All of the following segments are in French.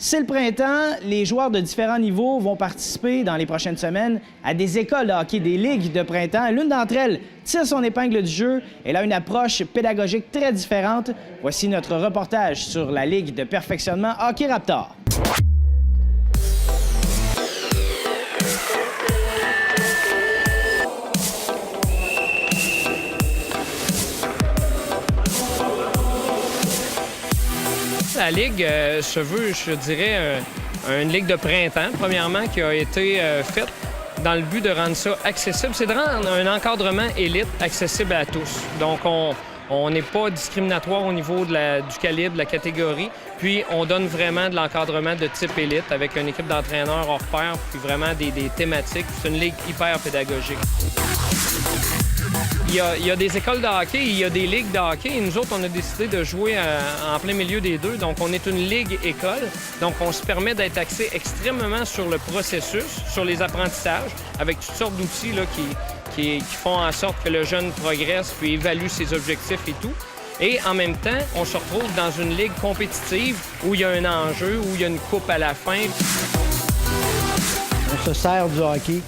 C'est le printemps, les joueurs de différents niveaux vont participer dans les prochaines semaines à des écoles de hockey, des ligues de printemps. L'une d'entre elles tire son épingle du jeu. Elle a une approche pédagogique très différente. Voici notre reportage sur la Ligue de perfectionnement Hockey Raptor. La Ligue se veut, je dirais, une Ligue de printemps, premièrement, qui a été faite dans le but de rendre ça accessible. C'est de rendre un encadrement élite accessible à tous. Donc, on n'est pas discriminatoire au niveau du calibre, de la catégorie. Puis, on donne vraiment de l'encadrement de type élite avec une équipe d'entraîneurs hors pair, puis vraiment des thématiques. C'est une ligue hyper pédagogique. Il y a des écoles de hockey, il y a des ligues de hockey. Et nous autres, on a décidé de jouer en plein milieu des deux. Donc, on est une ligue-école. Donc, on se permet d'être axé extrêmement sur le processus, sur les apprentissages, avec toutes sortes d'outils là, qui font en sorte que le jeune progresse puis évalue ses objectifs et tout. Et en même temps, on se retrouve dans une ligue compétitive où il y a un enjeu, où il y a une coupe à la fin. On se sert du hockey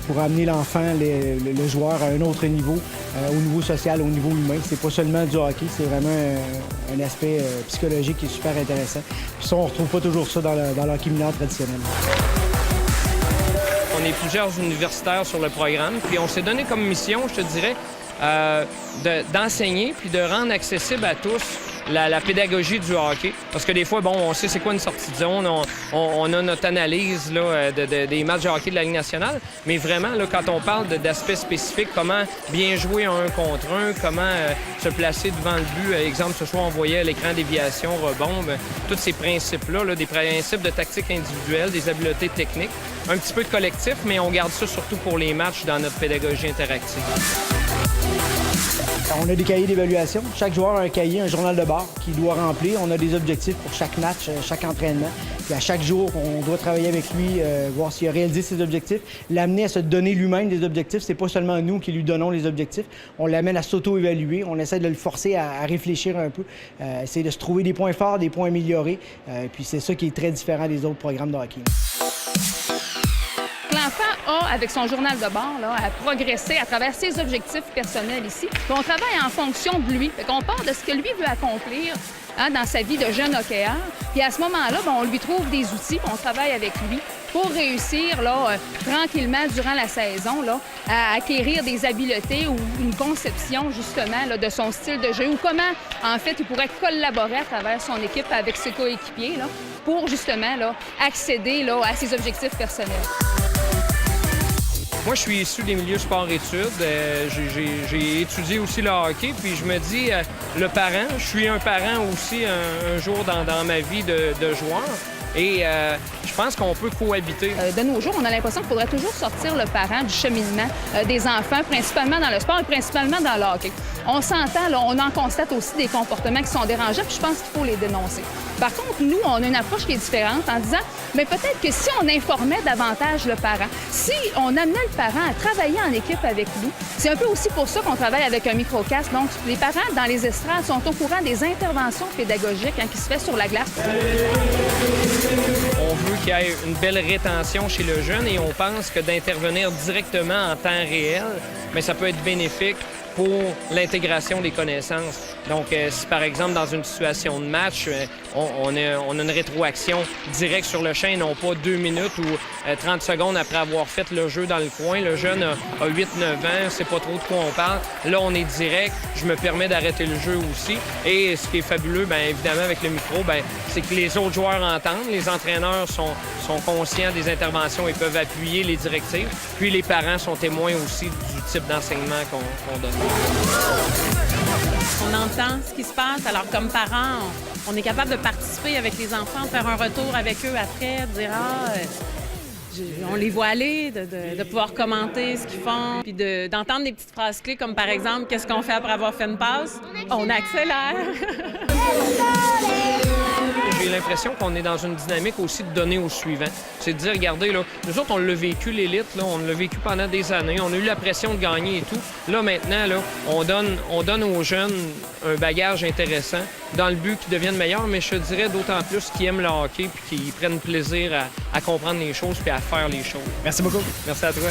pour amener l'enfant, le joueur à un autre niveau, au niveau social, au niveau humain. C'est pas seulement du hockey, c'est vraiment un aspect psychologique qui est super intéressant. Puis ça, on retrouve pas toujours ça dans le hockey mineur traditionnel. On est plusieurs universitaires sur le programme, puis on s'est donné comme mission, je te dirais, d'enseigner puis de rendre accessible à tous la pédagogie du hockey. Parce que des fois, bon, on sait c'est quoi une sortie de zone, on a notre analyse là, des matchs de hockey de la Ligue nationale, mais vraiment, là, quand on parle d'aspects spécifiques, comment bien jouer un contre un, comment se placer devant le but, exemple, ce soir, on voyait à l'écran déviation, rebond, tous ces principes-là, là, des principes de tactique individuelle, des habiletés techniques, un petit peu de collectif, mais on garde ça surtout pour les matchs dans notre pédagogie interactive. On a des cahiers d'évaluation. Chaque joueur a un cahier, un journal de bord qu'il doit remplir. On a des objectifs pour chaque match, chaque entraînement. Puis à chaque jour, on doit travailler avec lui, voir s'il a réalisé ses objectifs, l'amener à se donner lui-même des objectifs. C'est pas seulement nous qui lui donnons les objectifs. On l'amène à s'auto-évaluer. On essaie de le forcer à réfléchir un peu, essayer de se trouver des points forts, des points améliorés. Puis c'est ça qui est très différent des autres programmes de hockey. L'enfant a, avec son journal de bord, là, à progresser à travers ses objectifs personnels ici. Puis on travaille en fonction de lui. Fait qu'on part de ce que lui veut accomplir dans sa vie de jeune hockeyeur. Puis à ce moment-là, on lui trouve des outils, puis on travaille avec lui pour réussir là, tranquillement durant la saison là, à acquérir des habiletés ou une conception justement là, de son style de jeu ou comment, en fait, il pourrait collaborer à travers son équipe avec ses coéquipiers là, pour justement là, accéder là, à ses objectifs personnels. Moi, je suis issu des milieux sport-études. J'ai étudié aussi le hockey, puis je me dis, le parent, je suis un parent aussi un jour dans ma vie de joueur. Et je pense qu'on peut cohabiter. De nos jours, on a l'impression qu'il faudrait toujours sortir le parent du cheminement des enfants, principalement dans le sport et principalement dans le hockey. On s'entend, là, on en constate aussi des comportements qui sont dérangeants, puis je pense qu'il faut les dénoncer. Par contre, nous, on a une approche qui est différente en disant, mais peut-être que si on informait davantage le parent, si on amenait le parent à travailler en équipe avec nous, c'est un peu aussi pour ça qu'on travaille avec un microcast. Donc, les parents dans les estrades sont au courant des interventions pédagogiques qui se fait sur la glace. On veut qu'il y ait une belle rétention chez le jeune et on pense que d'intervenir directement en temps réel, mais ça peut être bénéfique pour l'intégration des connaissances. Donc, si par exemple, dans une situation de match, on a une rétroaction directe sur le champ et non pas 2 minutes ou 30 secondes après avoir fait le jeu dans le coin. Le jeune a 8-9 ans, sait pas trop de quoi on parle. Là, on est direct. Je me permets d'arrêter le jeu aussi. Et ce qui est fabuleux, bien évidemment, avec le micro, bien, c'est que les autres joueurs entendent. Les entraîneurs sont conscients des interventions et peuvent appuyer les directives. Puis les parents sont témoins aussi du type d'enseignement qu'on donne. On entend ce qui se passe. Alors, comme parents, on est capable de participer avec les enfants, faire un retour avec eux après, de dire on les voit aller, de pouvoir commenter ce qu'ils font, puis d'entendre des petites phrases clés comme par exemple, qu'est-ce qu'on fait après avoir fait une passe? On accélère. j'ai l'impression qu'on est dans une dynamique aussi de donner au suivant. C'est de dire, regardez, là, nous autres, on l'a vécu, l'élite, là, on l'a vécu pendant des années, on a eu la pression de gagner et tout. Là, maintenant, là, on donne aux jeunes un bagage intéressant dans le but qu'ils deviennent meilleurs, mais je te dirais d'autant plus qu'ils aiment le hockey puis qu'ils prennent plaisir à comprendre les choses puis à faire les choses. Merci beaucoup. Merci à toi.